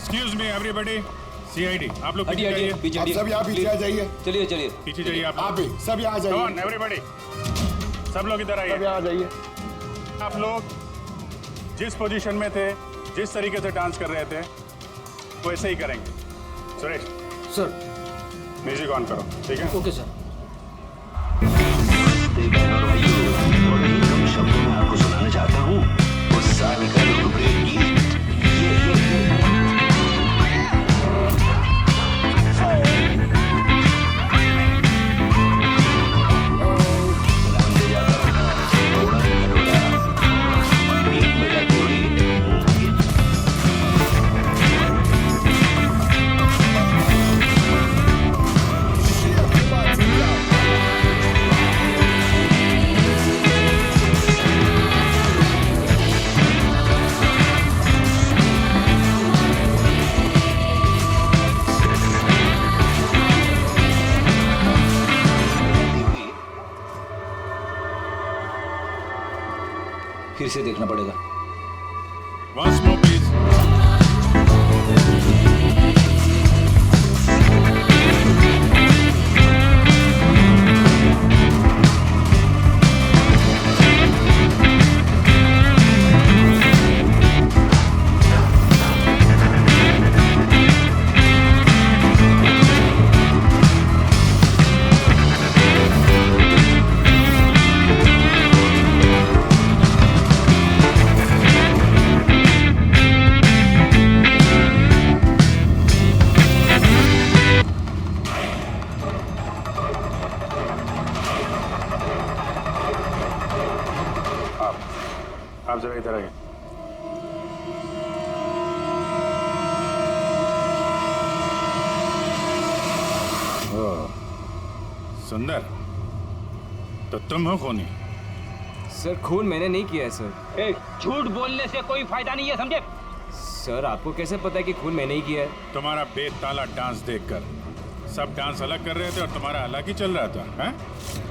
Excuse me everybody, CID आप लोग पीछे हटिए, जाइए। पीछे आप सब यहाँ पीछे आ जाइए। चलिए चलिए पीछे जाइए आप आप भी सब यहाँ आ जाइए। ऑन एवरीबॉडी, सब लोग इधर सब आइए। यहाँ आ जाइए। आप लोग जिस पोजीशन में थे, जिस तरीके से डांस कर रहे थे, वैसे ही करेंगे। सुरेश सर। म्यूजिक ऑन करो, ठीक है? Okay sir. शब्दों में आपको सुनाना चाहता हूँ उस साल का लोकप्रिय गीत। फिर से देखना पड़ेगा। Once more please. आप जरा इधर आइए। सुंदर, तो तुम हो खूनी? सर खून मैंने नहीं किया है सर। झूठ बोलने से कोई फायदा नहीं है, समझे? सर आपको कैसे पता है कि खून मैंने ही किया है? तुम्हारा बेताला डांस देखकर सब डांस अलग कर रहे थे और तुम्हारा अलग ही चल रहा था, हैं?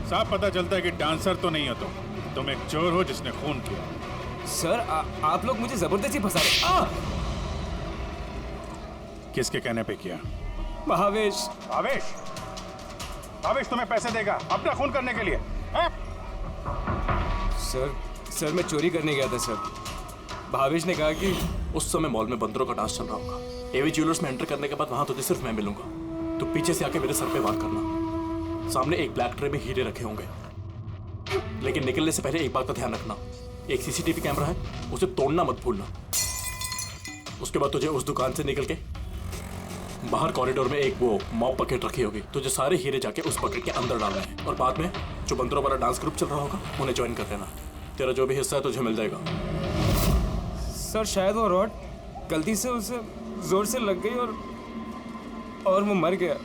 साफ पता चलता है कि डांसर तो नहीं हो तुम एक चोर हो जिसने खून किया। सर आप लोग मुझे जबरदस्ती फंसा रहे। किसके कहने पे किया? भावेश। भावेश? भावेश तुम्हें पैसे देगा अपना खून करने के लिए, हैं? सर मैं चोरी करने गया था सर। भावेश ने कहा कि उस समय मॉल में बंदरों का डांस चल रहा होगा। एवी ज्वेलर्स में एंटर करने के बाद वहां तुझे सिर्फ मैं मिलूंगा। तो पीछे से आके मेरे सर पे वार करना। सामने एक ब्लैक ट्रे में हीरे रखे होंगे, लेकिन निकलने से पहले एक बात का ध्यान रखना, एक सीसीटीवी कैमरा है, उसे तोड़ना मत भूलना। उसके बाद तुझे उस दुकान से निकल के बाहर कॉरिडोर में एक वो मॉप बकेट रखी होगी, तुझे सारे हीरे जाके उस बकेट के अंदर डालना है और बाद में जो बंदरों वाला डांस ग्रुप चल रहा होगा उन्हें ज्वाइन कर देना। तेरा जो भी हिस्सा है तुझे मिल जाएगा। सर शायद वो रॉड गलती से उसे जोर से लग गई और वो मर गया।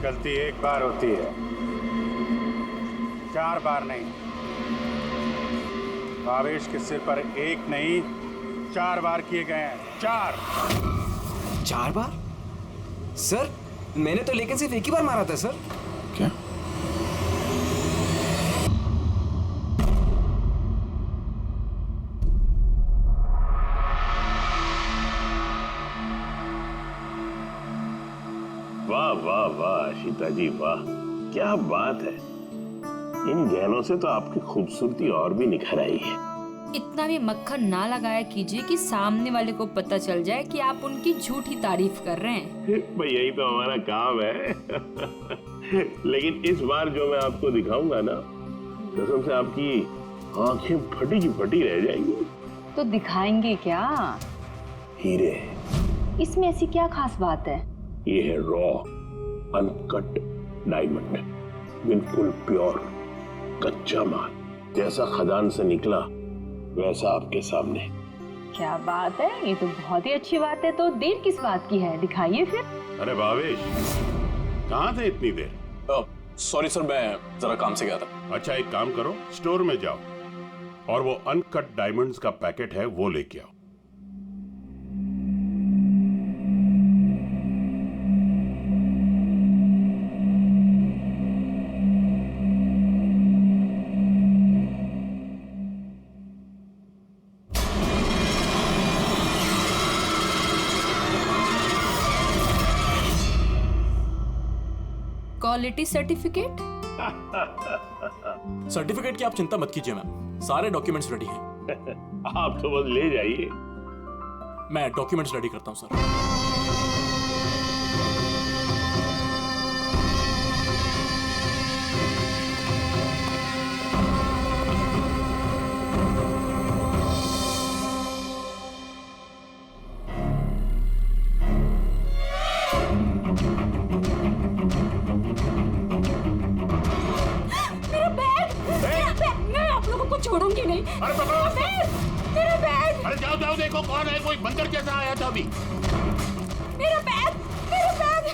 गलती एक बार होती है, 4 बार नहीं। भावेश के सिर पर एक नहीं 4 बार किए गए हैं। 4 बार? सर मैंने तो लेकिन सिर्फ एक ही बार मारा था सर। क्या? वाह वाह वाह शीता जी, वाह क्या बात है। इन गहनों से तो आपकी खूबसूरती और भी निखर आई है। इतना भी मक्खन ना लगाया कीजिए कि सामने वाले को पता चल जाए कि आप उनकी झूठी तारीफ कर रहे हैं। भाई यही तो हमारा काम है। लेकिन इस बार जो मैं आपको दिखाऊंगा ना, कसम से आपकी आंखें फटी की फटी रह जाएंगी। तो दिखाएंगे क्या? हीरे। इसमें ऐसी क्या खास बात है? ये है रॉ अनकट डायमंड, बिल्कुल प्योर कच्चा माल, जैसा खदान से निकला वैसा आपके सामने। क्या बात है, ये तो बहुत ही अच्छी बात है। तो देर किस बात की है, दिखाइए फिर। अरे भावेश, कहाँ थे इतनी देर? सॉरी सर, मैं जरा काम से गया था। अच्छा एक काम करो, स्टोर में जाओ और वो अनकट डायमंड्स का पैकेट है वो लेके आओ। Quality certificate? सर्टिफिकेट की आप चिंता मत कीजिए मैम, सारे डॉक्यूमेंट्स रेडी हैं। आप तो बस ले जाइए। मैं डॉक्यूमेंट्स रेडी करता हूँ सर। छोड़ूंगी नहीं। अरे पकड़ो, मेरा बैग। अरे जाओ जाओ, देखो कौन है, कोई बंदर जैसा आया था अभी। मेरा बैग, मेरा बैग,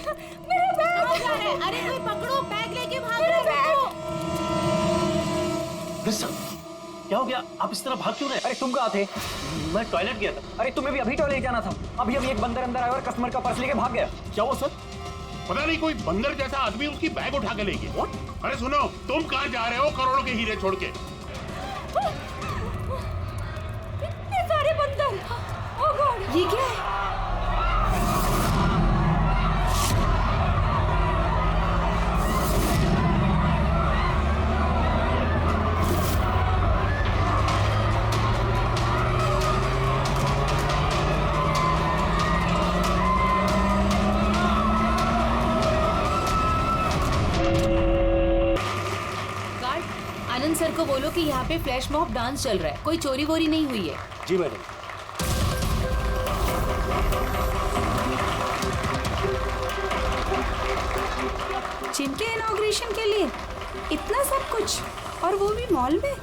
मेरा बैग। अरे कोई पकड़ो, बैग लेके भाग मेरा बैग। क्या हो गया? आप इस तरह भाग क्यों रहे? अरे तुम कहाँ थे? मैं टॉयलेट गया था। अरे तुम्हें भी अभी टॉयलेट जाना था। अभी एक बंदर अंदर आया और कस्टमर का पर्स लेके भाग गया। क्या हुआ सर? पता नहीं, कोई बंदर जैसा आदमी उसकी बैग उठा के ले गया। अरे सुनो, तुम कहाँ जा रहे हो करोड़ों के हीरे छोड़ के? इतने सारे बंदर। ओह गॉड, ये क्या है? आनंद सर को बोलो कि यहाँ पे फ्लैश मॉब डांस चल रहा है, कोई चोरी वोरी नहीं हुई है। जी मैडम। जिम के इनॉग्रेशन के लिए इतना सब कुछ, और वो भी मॉल में।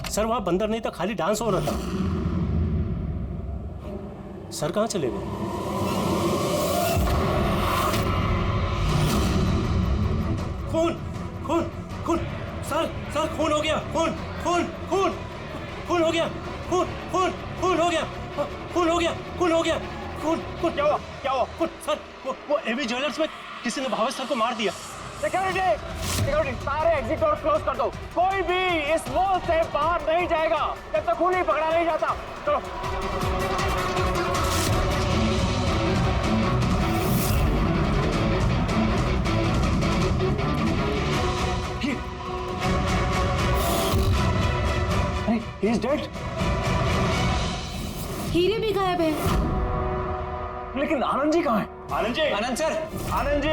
सर वहाँ बंदर नहीं था, खाली डांस हो रहा था। सर कहाँ चले गए? खून खून खून, सर खून हो गया, खून खून खून खून हो गया, खून खून खून हो गया, खून हो गया, खून हो गया, खून खून। क्या हुआ खून? सर वो एवी ज्वेलर्स में किसी ने भावेश सर को मार दिया। सिक्योरिटी, सारे एग्जिट डोर क्लोज कर दो। कोई भी इस मॉल से बाहर नहीं जाएगा जब तक खून नहीं पकड़ा नहीं जाता। चलो। He is dead. हीरे भी गायब है। लेकिन आनंद जी कहाँ हैं? Anand ji, Anand sir, Anand ji,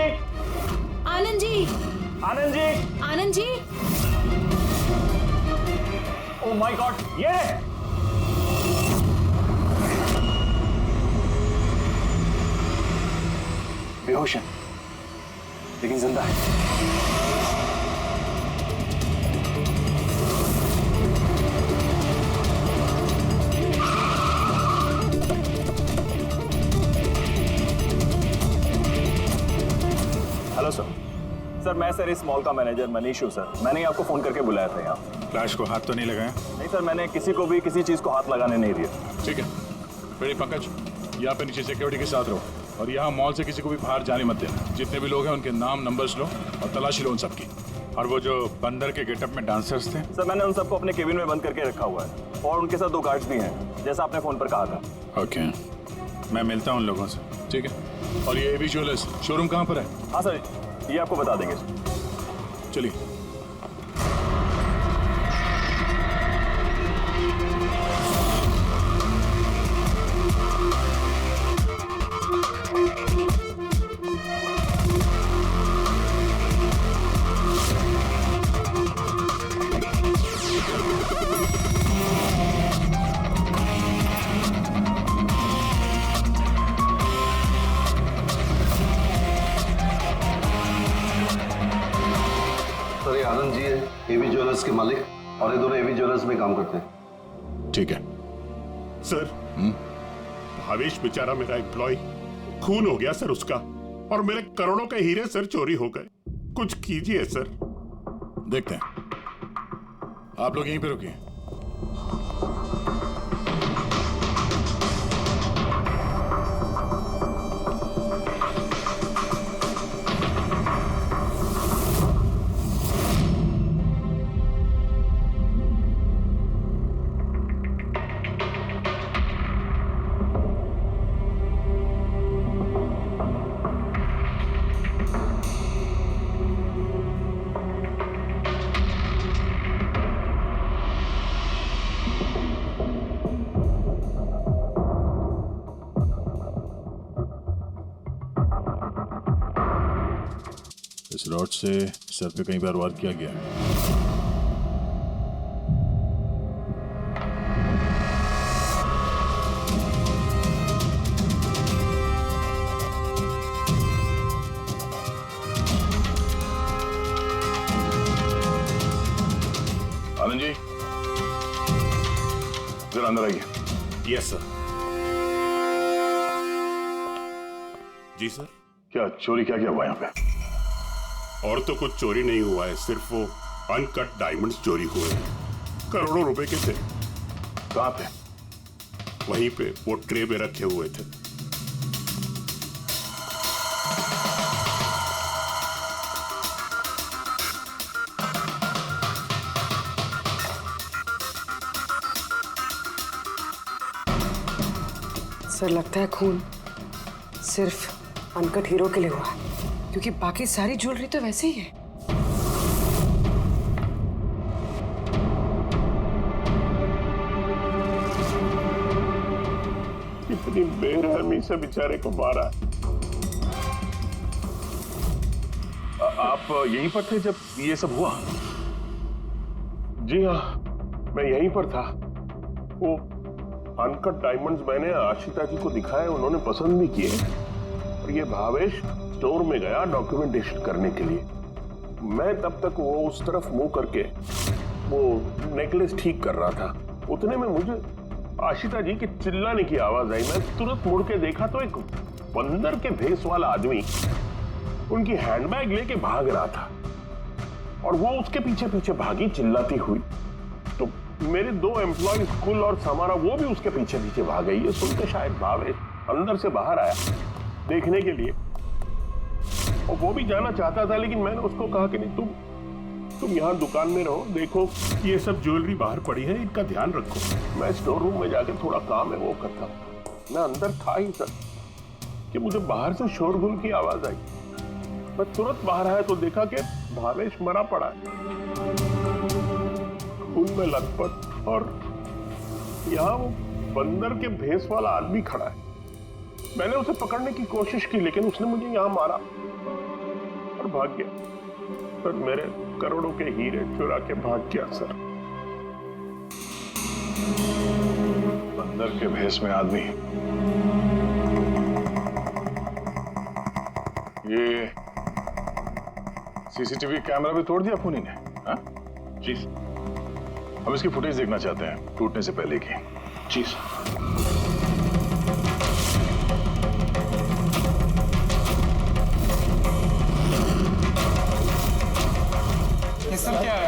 Anand ji, Anand ji, Anand ji. Oh my God, ये बेहोश है लेकिन जिंदा है। हेलो सर, मैं सर इस मॉल का मैनेजर मनीष हूँ सर। मैंने आपको फोन करके बुलाया था यहाँ। फ्लैश को हाथ तो नहीं लगाया? नहीं सर, मैंने किसी को भी किसी चीज को हाथ लगाने नहीं दिया। ठीक है, बेटे पंकज, यहाँ पे नीचे सिक्योरिटी के साथ रहो और यहाँ मॉल से किसी को भी बाहर जाने मत देना। जितने भी लोग हैं उनके नाम नंबर्स लो और तलाशी लो उन सबकी। और वो जो बंदर के गेटअप में डांसर्स थे? सर मैंने उन सबको अपने केबिन में बंद करके रखा हुआ है और उनके साथ 2 गार्ड्स भी हैं, जैसा आपने फोन पर कहा था। ओके, मैं मिलता हूँ उन लोगों से। ठीक है। और ये एवी ज्वेलर्स शोरूम कहाँ पर है? हाँ सर, ये आपको बता देंगे। चलिए। आनंद जी है एवी ज्वेलर्स के मालिक और ये दोनों एवी ज्वेलर्स में काम करते हैं। ठीक है सर। भावेश बेचारा मेरा एम्प्लॉय, खून हो गया सर उसका, और मेरे करोड़ों के हीरे सर चोरी हो गए। कुछ कीजिए सर। देखते हैं। आप लोग यहीं पे रुकिए। इस रॉड से सर पे कई बार वार किया गया है। आनंद जी, जरा अंदर आइए। Yes sir. जी सर। क्या चोरी क्या हुआ यहाँ पे? और तो कुछ चोरी नहीं हुआ है, सिर्फ वो अनकट डायमंड्स चोरी हुए। करोड़ों रुपए के थे। कहाँ पे? वहीं पे वो ट्रे में रखे हुए थे। सर लगता है खून सिर्फ अनकट हीरो के लिए हुआ, क्योंकि बाकी सारी ज्वेलरी तो वैसे ही है। इतनी बेरहमी से बेचारे को मारा। आप यहीं पर थे जब ये सब हुआ? जी हाँ, मैं यहीं पर था। वो अनकट डायमंड्स मैंने आशिता जी को दिखाए, उन्होंने पसंद भी किए। और ये भावेश स्टोर में गया डॉक्यूमेंटेशन करने के लिए। मैं तब तक वो उस तरफ मुंह करके वो नेकलेस ठीक कर रहा था। उतने में मुझे आशिता जी के चिल्लाने की आवाज आई। मैं तुरंत मुड़ के देखा तो एक बंदर के भेस वाला आदमी उनकी हैंडबैग लेके भाग रहा था और वो उसके पीछे पीछे भागी चिल्लाती हुई। तो मेरे 2 एम्प्लॉय कुल और समारा वो भी उसके पीछे पीछे भाग गई। ये सुनते शायद भावेश अंदर से बाहर आया देखने के लिए, और वो भी जाना चाहता था, लेकिन मैंने उसको कहा कि नहीं, तुम यहाँ दुकान में रहो, देखो ये सब ज्वेलरी बाहर पड़ी है, इनका ध्यान रखो। मैं स्टोर रूम में जाके थोड़ा काम है वो करता। मैं अंदर था ही सर कि मुझे बाहर से शोरगुल की आवाज आई। मैं तुरंत बाहर आया तो देखा कि भावेश मरा पड़ा है, खून में लथपथ, और यहाँ वो बंदर के भेस वाला आदमी खड़ा है। मैंने उसे पकड़ने की कोशिश की, लेकिन उसने मुझे यहाँ मारा और भाग गया। सर मेरे करोड़ों के हीरे चुरा के भाग गया सर। बंदर के भेस में आदमी। ये सीसीटीवी कैमरा भी तोड़ दिया खूनी ने? हाँ? जी हम इसकी फुटेज देखना चाहते हैं टूटने से पहले की। जी ये सब क्या है?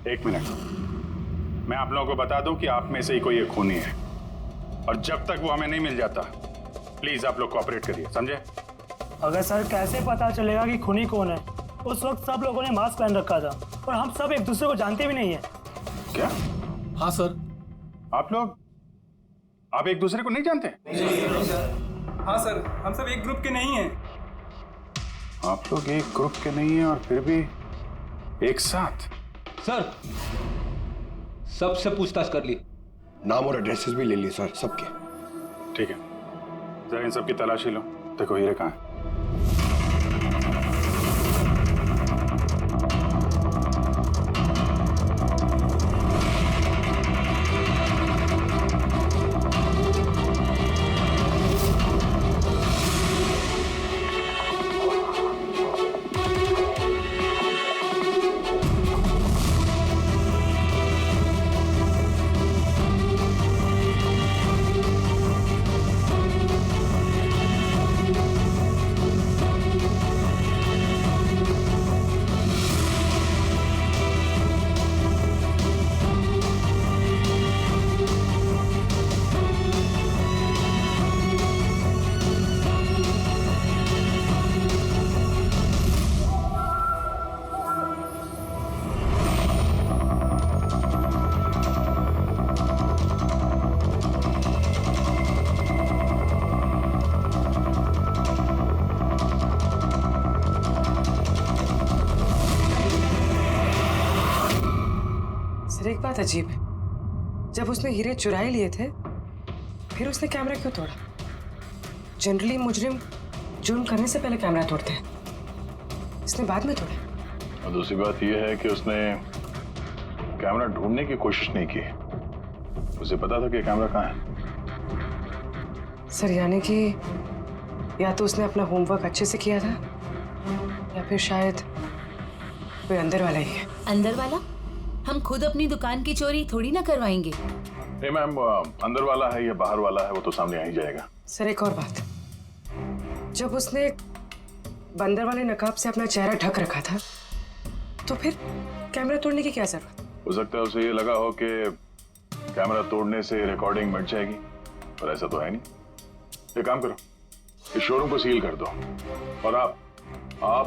एक मिनट, मैं आप लोगों को बता दूं कि आप में से ही कोई एक खूनी है, और जब तक वो हमें नहीं मिल जाता प्लीज आप लोग कोऑपरेट करिए, समझे? अगर सर कैसे पता चलेगा कि खूनी कौन है? उस वक्त सब लोगों ने मास्क पहन रखा था और हम सब एक दूसरे को जानते भी नहीं है। क्या? हाँ सर। आप एक दूसरे को नहीं जानते? हाँ सर, हम सब एक ग्रुप के नहीं हैं। आप लोग एक ग्रुप के नहीं हैं और फिर भी एक साथ? सर सबसे पूछताछ कर ली, नाम और एड्रेसेस भी ले लिए सर सबके। ठीक है, जरा इन सबकी तलाशी लो, देखो हीरे कहाँ हैं। एक बात अजीब है, जब उसने हीरे चुरा ही लिए थे फिर उसने कैमरा क्यों तोड़ा? जनरली मुजरिम जुर्म करने से पहले कैमरा तोड़ते हैं। इसने बाद में तोड़ा। और दूसरी बात यह है कि उसने कैमरा ढूंढने की कोशिश नहीं की। उसे पता था कि कैमरा कहाँ है। सर यानी कि या तो उसने अपना होमवर्क अच्छे से किया था या फिर शायद कोई अंदर वाला ही है। अंदर वाला? हम खुद अपनी दुकान की चोरी थोड़ी ना करवाएंगे। नहीं मैम, अंदर वाला है या बाहर वाला है वो तो सामने आ ही जाएगा। सर एक और बात, जब उसने बंदर वाले नकाब से अपना चेहरा ढक रखा था तो फिर कैमरा तोड़ने की क्या जरूरत? हो सकता है उसे ये लगा हो कि कैमरा तोड़ने से रिकॉर्डिंग मिट जाएगी, पर ऐसा तो है नहीं। एक काम करो, इस शोरूम को सील कर दो और आप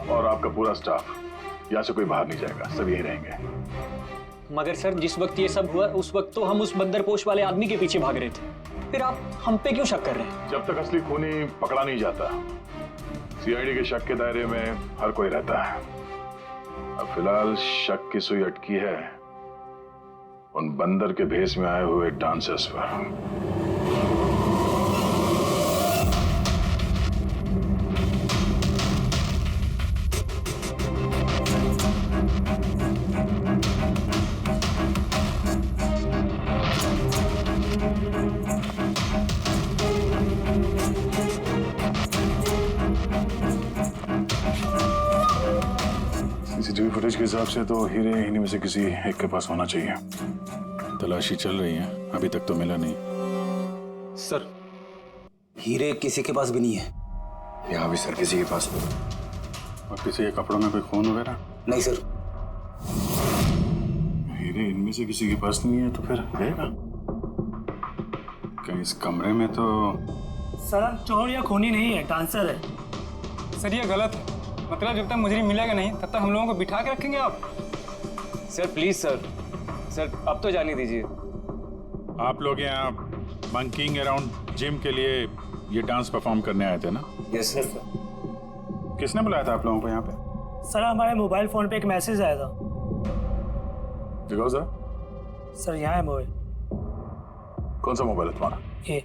और आपका पूरा स्टाफ यहाँ से कोई बाहर नहीं जाएगा, सब यही रहेंगे। मगर सर जिस वक्त ये सब हुआ उस वक्त तो हम उस बंदरपोश वाले आदमी के पीछे भाग रहे थे, फिर आप हम पे क्यों शक कर रहे हैं? जब तक असली खूनी पकड़ा नहीं जाता, सीआईडी के शक के दायरे में हर कोई रहता है। अब फिलहाल शक की सुई अटकी है उन बंदर के भेष में आए हुए डांसर्स पर। सीसीटीवी फुटेज के हिसाब से तो हीरे इन्हीं में से किसी एक के पास होना चाहिए। तलाशी चल रही है, अभी तक तो मिला नहीं। सर हीरे किसी के पास भी नहीं है। यहाँ भी सर किसी के पास नहीं। और किसी के कपड़ों में कोई खून वगैरह? नहीं सर। हीरे इनमें से किसी के पास नहीं है तो फिर रहेगा कहीं इस कमरे में तो। सर चोर या खूनी नहीं है, डांसर है। सर ये गलत है, मतलब जब तक मुजरिम मिलेगा नहीं तब तक हम लोगों को बिठा के रखेंगे आप? सर प्लीज सर, सर अब तो जाने दीजिए। आप लोग यहाँ मंकीइंग अराउंड जिम के लिए ये डांस परफॉर्म करने आए थे ना? Yes sir. किसने बुलाया था आप लोगों को यहाँ पे? सर हमारे मोबाइल फोन पे एक मैसेज आया था। दिखाओ सर। सर यहाँ है मोबाइल। कौन सा मोबाइल है तुम्हारा? ये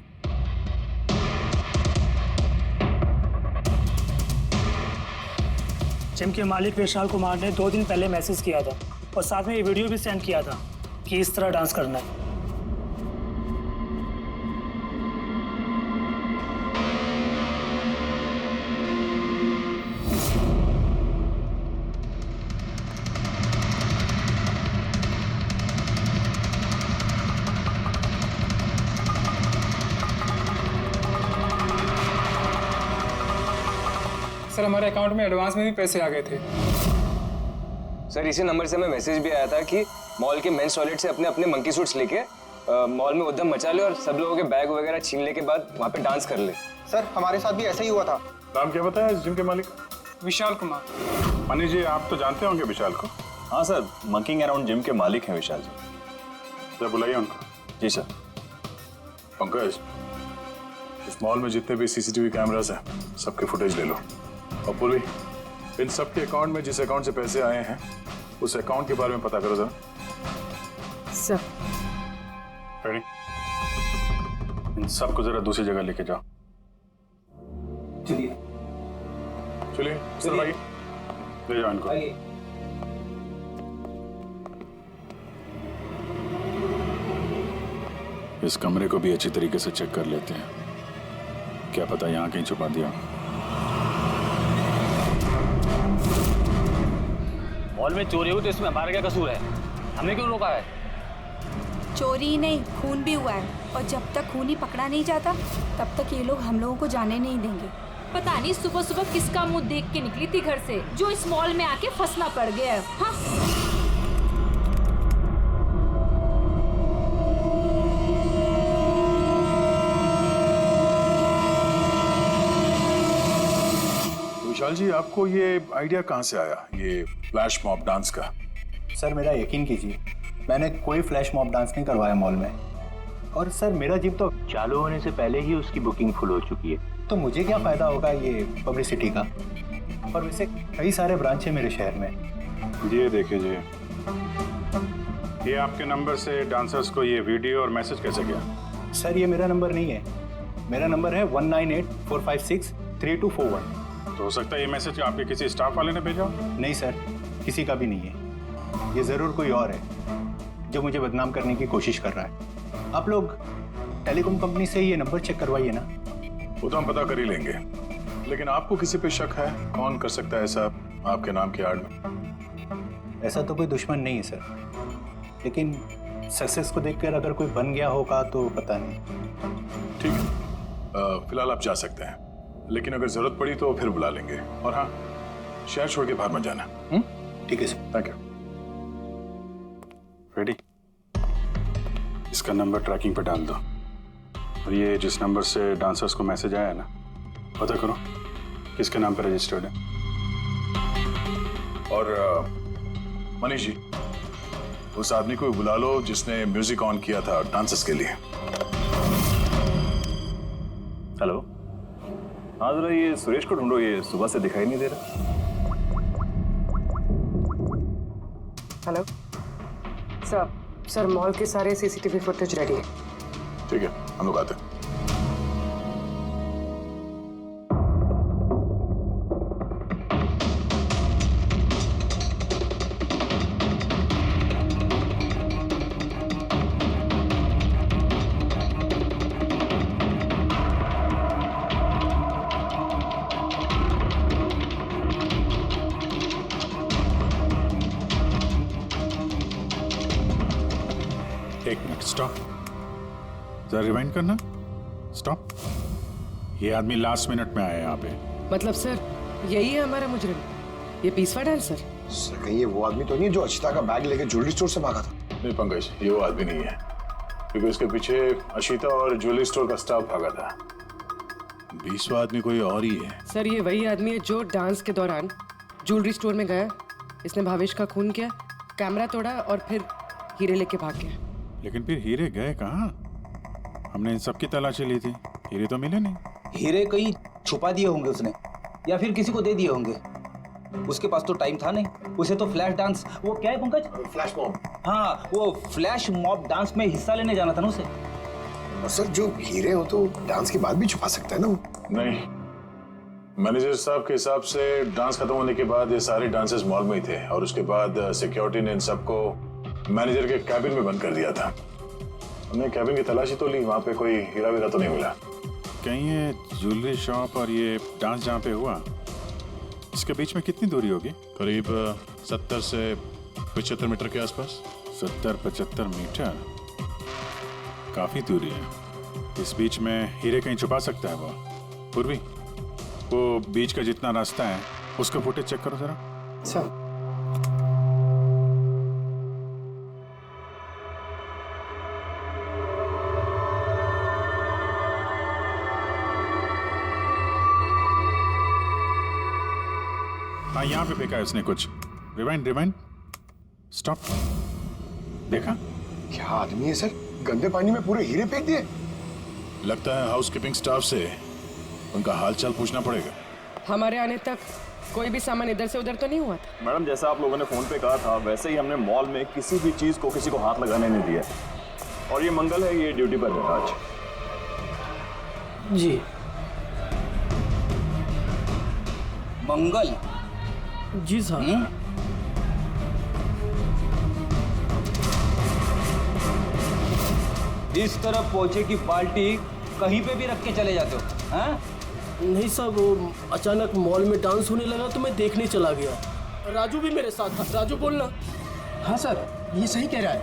जिम के मालिक विशाल कुमार ने 2 दिन पहले मैसेज किया था और साथ में ये वीडियो भी सेंड किया था कि इस तरह डांस करना है। सर हमारे अकाउंट में एडवांस में भी पैसे आ गए थे। सर इसी नंबर से हमें मैसेज भी आया था कि मॉल के मेंस टॉयलेट से अपने अपने मंकी सूट्स लेके मॉल में उद्यम मचा ले और सब लोगों के बैग वगैरह छीनने के बाद वहाँ पे डांस कर ले। सर हमारे साथ भी ऐसा ही हुआ था। नाम क्या बताया इस जिम के मालिक? विशाल कुमार। मनीष जी आप तो जानते होंगे विशाल को? हाँ सर, मंकीइंग अराउंड जिम के मालिक हैं विशाल जी। तो बुलाइए उनको। जी सर। पंकज, इस मॉल में जितने भी सीसीटीवी कैमरास हैं सबके फुटेज ले लो। और पूर्वी, इन सब के अकाउंट में जिस अकाउंट से पैसे आए हैं उस अकाउंट के बारे में पता करो जरा। Sir ready? इन सबको जरा दूसरी जगह लेके जाओ। चलिए चलिए सर भाई, ले जाओ इनको। इस कमरे को भी अच्छी तरीके से चेक कर लेते हैं, क्या पता यहाँ कहीं छुपा दिया। मॉल में चोरी हुई तो इसमें हमारा क्या कसूर है? हमने क्यों रोका है? चोरी ही नहीं, खून भी हुआ है और जब तक खूनी पकड़ा नहीं जाता तब तक ये लोग हम लोगों को जाने नहीं देंगे। पता नहीं सुबह सुबह किसका मुंह देख के निकली थी घर से जो इस मॉल में आके फंसना पड़ गया है। हाँ? विशाल जी, आपको ये आइडिया कहाँ से आया, ये फ्लैश मॉब डांस का? सर मेरा यकीन कीजिए, मैंने कोई फ्लैश मॉब डांस नहीं करवाया मॉल में। और सर मेरा जिम तो चालू होने से पहले ही उसकी बुकिंग फुल हो चुकी है, तो मुझे क्या फायदा होगा ये पब्लिसिटी का। और वैसे कई सारे ब्रांच है मेरे शहर में। ये देखिए जी, ये आपके नंबर से डांसर्स को ये वीडियो और मैसेज कैसे गया? सर ये मेरा नंबर नहीं है, मेरा नंबर है 1984563241। तो हो सकता है ये मैसेज आपके किसी स्टाफ वाले ने भेजा हो? नहीं सर, किसी का भी नहीं है। ये जरूर कोई और है जो मुझे बदनाम करने की कोशिश कर रहा है। आप लोग टेलीकॉम कंपनी से ये नंबर चेक करवाइए ना। वो तो हम पता कर ही लेंगे, लेकिन आपको किसी पे शक है? कौन कर सकता है ऐसा आपके नाम की आड़ में? ऐसा तो कोई दुश्मन नहीं है सर, लेकिन सक्सेस को देखकर अगर कोई बन गया होगा तो पता नहीं। ठीक है, फिलहाल आप जा सकते हैं, लेकिन अगर जरूरत पड़ी तो फिर बुला लेंगे। और हाँ, शहर छोड़ के बाहर मत जाना। ठीक है सर। Thank you. रेडी? इसका नंबर ट्रैकिंग पे डाल दो, और ये जिस नंबर से डांसर्स को मैसेज आया है ना, पता करो किसके नाम पे रजिस्टर्ड है। और मनीष जी, उस आदमी को बुला लो जिसने म्यूजिक ऑन किया था डांसर्स के लिए। हेलो, हाँ जरा ये सुरेश को ढूंढो, ये सुबह से दिखाई नहीं दे रहा। हेलो सर, मॉल के सारे सीसीटीवी फुटेज रेडी है। ठीक है, हम लोग आते हैं। एक मिनट, स्टॉप। जरा रिवाइंड करना। स्टॉप। ये आदमी लास्ट मिनट में आया यहाँ पे। मतलब सर, यही है हमारा मुजरिम, ये पीसवा डांसर? सर कहीं ये वो आदमी तो नहीं है जो अचिता का बैग लेके ज्वेलरी स्टोर से भागा था? नहीं पंकज, ये वो आदमी नहीं है, क्योंकि उसके पीछे अशिता और ज्वेलरी स्टोर का स्टाफ भागा था। 20वां आदमी कोई और ही है। सर ये वही आदमी है जो डांस के दौरान ज्वेलरी स्टोर में गया, इसने भावेश का खून किया, कैमरा तोड़ा और फिर हीरे लेके भाग गया। लेकिन फिर हीरे गए कहाँ? हमने इन सब की तलाशी ली थी, हीरे तो मिले नहीं। हीरे कहीं छुपा दिए होंगे उसने, या फिर किसी को दे दिए होंगे। उसके पास तो टाइम था नहीं, उसे तो फ्लैश डांस, वो क्या है पंकज? Flash mob. हाँ, वो फ्लैश मॉब डांस में हिस्सा लेने जाना था ना उसे। और सर जो हीरे हो तो डांस के बाद भी छुपा सकता है ना वो? नहीं, मैनेजर साहब के हिसाब से डांस खत्म होने के बाद ये सारे डांसर्स मॉल में ही थे, और उसके बाद सिक्योरिटी ने इन सबको मैनेजर के कैबिन में बंद कर दिया था। हमने कैबिन की तलाशी तो ली, वहां पे कोई हीरा वीरा तो नहीं मिला। कहीं ये ज्वेलरी शॉप और ये डांस जहाँ पे हुआ, इसके बीच में कितनी दूरी होगी? करीब 70 से 75 मीटर के आसपास। 70-75 मीटर, काफी दूरी है। इस बीच में हीरे कहीं छुपा सकता है वो। पूर्वी, वो बीच का जितना रास्ता है उसका फुटेज चेक करो जरा। सर हाँ, यहाँ पे फेंका है उसने कुछ। Rewind, stop. देखा? क्या आदमी है सर, गंदे पानी में पूरे हीरे फेंक दिए। लगता है हाउसकीपिंग स्टाफ से उनका हालचाल पूछना पड़ेगा। हमारे आने तक कोई भी सामान इधर से उधर तो नहीं हुआ था? मैडम, जैसा आप लोगों ने फोन पे कहा था वैसे ही हमने मॉल में किसी भी चीज को किसी को हाथ लगाने नहीं दिया। और ये मंगल है, ये ड्यूटी पर है आज। जी मंगल? जी सर। इस तरफ पहुंचे कि बाल्टी कहीं पे भी रख के चले जाते हो, हैं? नहीं सर, वो अचानक मॉल में डांस होने लगा तो मैं देखने चला गया। राजू भी मेरे साथ था। राजू बोलना। हाँ सर, ये सही कह रहा है।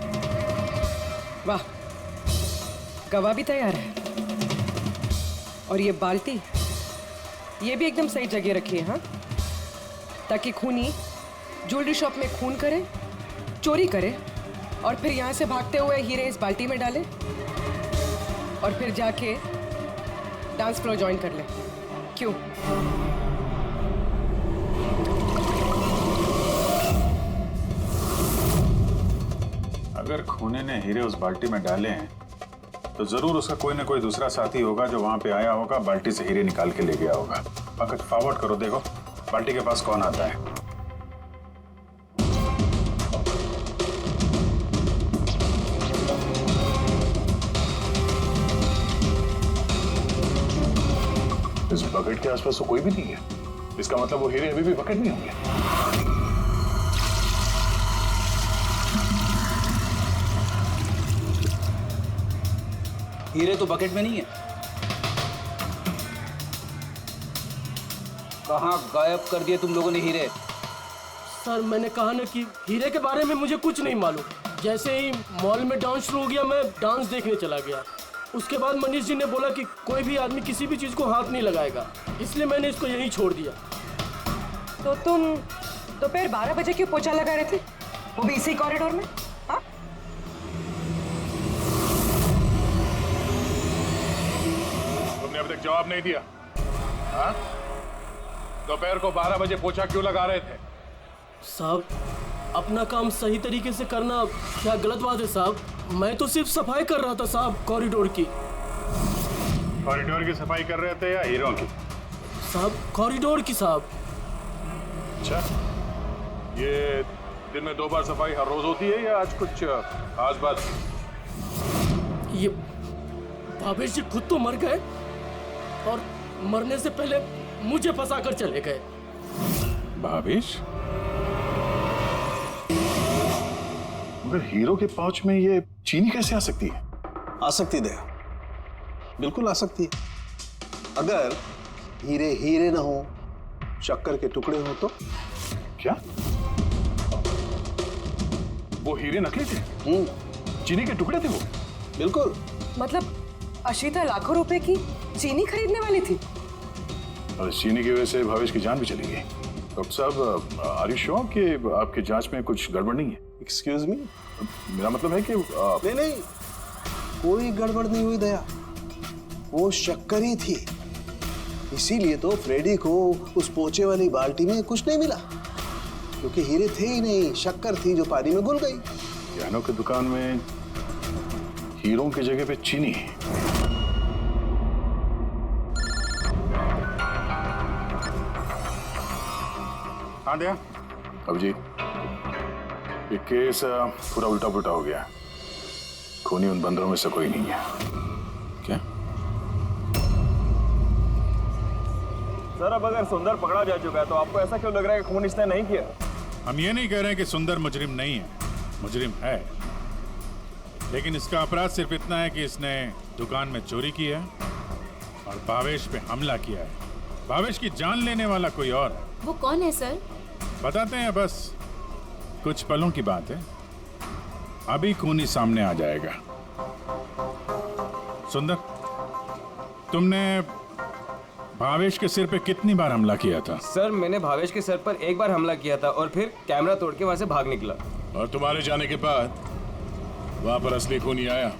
वाह, गवाह भी तैयार है। और ये बाल्टी, ये भी एकदम सही जगह रखी है, हाँ? ताकि खूनी ज्वेलरी शॉप में खून करे, चोरी करे, और फिर यहाँ से भागते हुए हीरे इस बाल्टी में डाले, और फिर जाके डांस फ्लोर ज्वाइन कर ले। क्यों? अगर खूनी ने हीरे उस बाल्टी में डाले हैं तो जरूर उसका कोई ना कोई दूसरा साथी होगा जो वहां पे आया होगा, बाल्टी से हीरे निकाल के ले गया होगा। पंकज, फॉरवर्ड करो, देखो बाल्टी के पास कौन आता है। इस बकेट के आसपास तो कोई भी नहीं है। इसका मतलब वो हीरे अभी भी बकेट नहीं होंगे। हीरे तो बकेट में नहीं है। कहाँ गायब कर दिए तुम लोगों ने हीरे? सर मैंने कहा ना कि हीरे के बारे में मुझे कुछ नहीं मालूम। जैसे ही मॉल में डांस शुरू हो गया मैं डांस देखने चला गया। उसके बाद मनीष जी ने बोला कि कोई भी आदमी किसी भी चीज़ को हाथ नहीं लगाएगा, इसलिए मैंने इसको यहीं छोड़ दिया। तो तुम दोपहर 12 बजे क्यों पोछा लगा रहे थे, वो भी इसी कॉरिडोर में? हाँ? तुमने अभी तक जवाब नहीं दिया। हाँ? दोपहर को 12 बजे पोछा क्यों लगा रहे थे? साहब अपना काम सही तरीके से करना क्या गलत बात है साहब? मैं तो सिर्फ सफाई कर रहा था साहब, कॉरिडोर की। कॉरिडोर की सफाई कर रहे थे या हीरों की? साहब कॉरिडोर की साहब। अच्छा, ये दिन में 2 बार सफाई हर रोज होती है या आज कुछ खास बात? ये भावेश जी खुद तो मर गए और मरने से पहले मुझे फंसाकर चले गए। भावेश? मगर हीरो के पाउच में ये चीनी कैसे आ सकती है? आ सकती दया, बिल्कुल आ सकती है। अगर हीरे हीरे ना हो, शक्कर के टुकड़े हो तो? क्या वो हीरे नकली थे? चीनी के टुकड़े थे वो? बिल्कुल। मतलब अशीता लाखों रुपए की चीनी खरीदने वाली थी और इस चीनी की वजह से भावेश की जान भी चली गई। डॉक्टर साहब, आर यू श्योर कि आपकी जांच में कुछ गड़बड़ नहीं है? Excuse me? मेरा मतलब है कि नहीं, कोई गड़बड़ नहीं हुई दया, वो शक्कर ही थी। इसीलिए तो फ्रेडी को उस पोचे वाली बाल्टी में कुछ नहीं मिला, क्योंकि हीरे थे ही नहीं, शक्कर थी जो पानी में घुल गई। गहनों की दुकान में हीरों की जगह पे चीनी है। हाँ दया। अब जी ये केस पूरा उल्टा पुल्टा हो गया। खूनी उन बंदरों में से कोई नहीं है। क्या सर, अब अगर सुंदर पकड़ा जा चुका है तो आपको ऐसा क्यों लग रहा है कि खून इसने नहीं किया? हम ये नहीं कह रहे हैं कि सुंदर मुजरिम नहीं है, मुजरिम है, लेकिन इसका अपराध सिर्फ इतना है कि इसने दुकान में चोरी की है और भावेश पे हमला किया है। भावेश की जान लेने वाला कोई और है। वो कौन है सर? बताते हैं, बस कुछ पलों की बात है, अभी खूनी सामने आ जाएगा। सुंदर, तुमने भावेश के सिर पे कितनी बार हमला किया था? सर मैंने भावेश के सर पर एक बार हमला किया था और फिर कैमरा तोड़ के वहां से भाग निकला। और तुम्हारे जाने के बाद वहां पर असली खूनी आया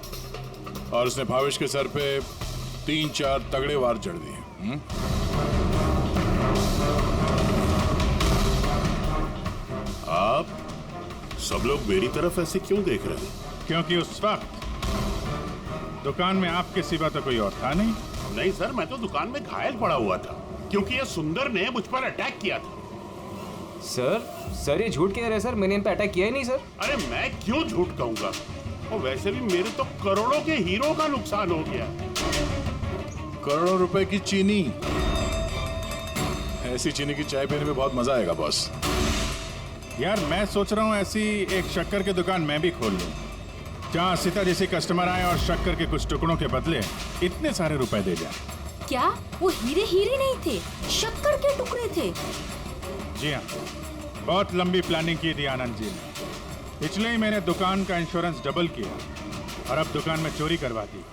और उसने भावेश के सर पे 3-4 तगड़े वार जड़ दिए। आप सब लोग मेरी तरफ ऐसे क्यों देख रहे हैं? क्योंकि उस वक्त दुकान में आपके सिवा तो कोई और था नहीं। नहीं सर, मैं तो दुकान में घायल पड़ा हुआ था क्योंकि ये सुंदर ने मुझ पर अटैक किया था। सर ये झूठ कह रहे हैं सर, मैंने इन पे अटैक किया ही नहीं सर। अरे मैं क्यों झूठ कहूंगा, और वैसे भी मेरे तो करोड़ों के हीरो का नुकसान हो गया। करोड़ों रुपए की चीनी, ऐसी चीनी की चाय पीने में बहुत मजा आएगा बॉस। यार मैं सोच रहा हूँ ऐसी एक शक्कर की दुकान मैं भी खोल लूँ, जहाँ सीता जैसे कस्टमर आए और शक्कर के कुछ टुकड़ों के बदले इतने सारे रुपए दे जाए। क्या वो हीरे हीरे नहीं थे, शक्कर के टुकड़े थे? जी हाँ, बहुत लंबी प्लानिंग की थी आनंद जी ने। इसलिए ही मैंने दुकान का इंश्योरेंस डबल किया और अब दुकान में चोरी करवा दी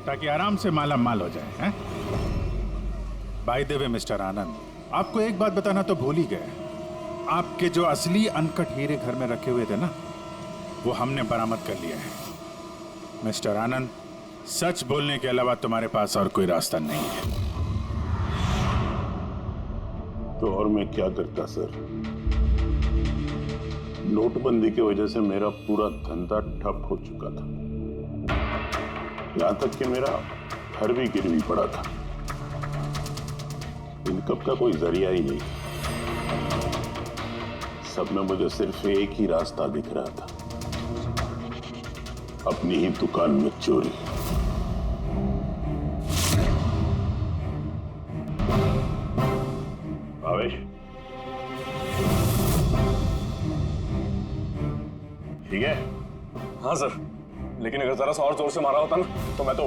ताकि आराम से माला माल हो जाए। हैं? बाय द वे मिस्टर आनंद, आपको एक बात बताना तो भूल ही गए, आपके जो असली अनकट हीरे घर में रखे हुए थे ना, वो हमने बरामद कर लिया है। मिस्टर आनंद, सच बोलने के अलावा तुम्हारे पास और कोई रास्ता नहीं है। तो और मैं क्या करता सर? नोटबंदी की वजह से मेरा पूरा धंधा ठप हो चुका था, यहां तक कि मेरा घर भी गिरवी पड़ा था। इनकम का कोई जरिया ही नहीं, सब में मुझे सिर्फ एक ही रास्ता दिख रहा था, अपनी ही दुकान में चोरी। भावेश, ठीक है? हाँ सर, लेकिन अगर जरा सा और जोर से मारा होता ना तो मैं तो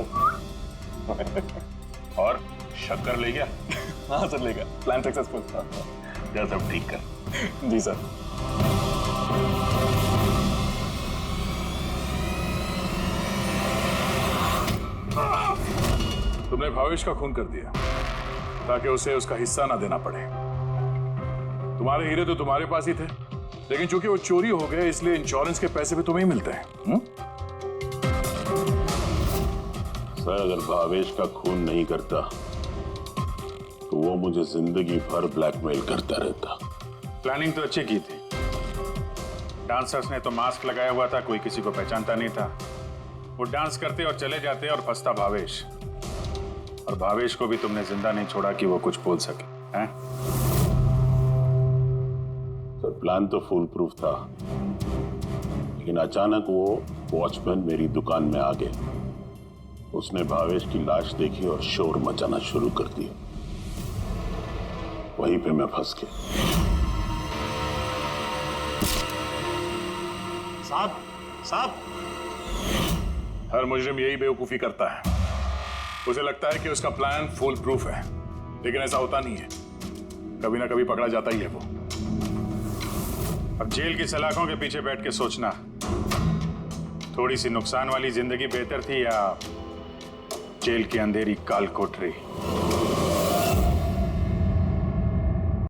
और शक्कर ले गया? हाँ सर, ले गया। Plan successful. जा सब ठीक कर। जी सर। तुमने भावेश का खून कर दिया ताकि उसे उसका हिस्सा ना देना पड़े। तुम्हारे हीरे तो तुम्हारे पास ही थे, लेकिन चूंकि वो चोरी हो गए इसलिए इंश्योरेंस के पैसे भी तुम्हें ही मिलते हैं। सर, अगर भावेश का खून नहीं करता तो वो मुझे जिंदगी भर ब्लैकमेल करता रहता। प्लानिंग तो अच्छी की थी। डांसर्स ने तो मास्क लगाया हुआ था, कोई किसी को पहचानता नहीं था। वो डांस करते और चले जाते और फंसता भावेश, और भावेश को भी तुमने जिंदा नहीं छोड़ा कि वो कुछ बोल सके, हैं? सर, प्लान तो फुल प्रूफ था, लेकिन अचानक वो वॉचमैन मेरी दुकान में आ गया। उसने भावेश की लाश देखी और शोर मचाना शुरू कर दिया। वहीं पे मैं फंस गया। साहब, हर मुजरिम यही बेवकूफी करता है। उसे लगता है कि उसका प्लान फुल प्रूफ है, लेकिन ऐसा होता नहीं है। कभी ना कभी पकड़ा जाता ही है वो। अब जेल की सलाखों के पीछे बैठ के सोचना, थोड़ी सी नुकसान वाली जिंदगी बेहतर थी या जेल की अंधेरी काल कोठरी?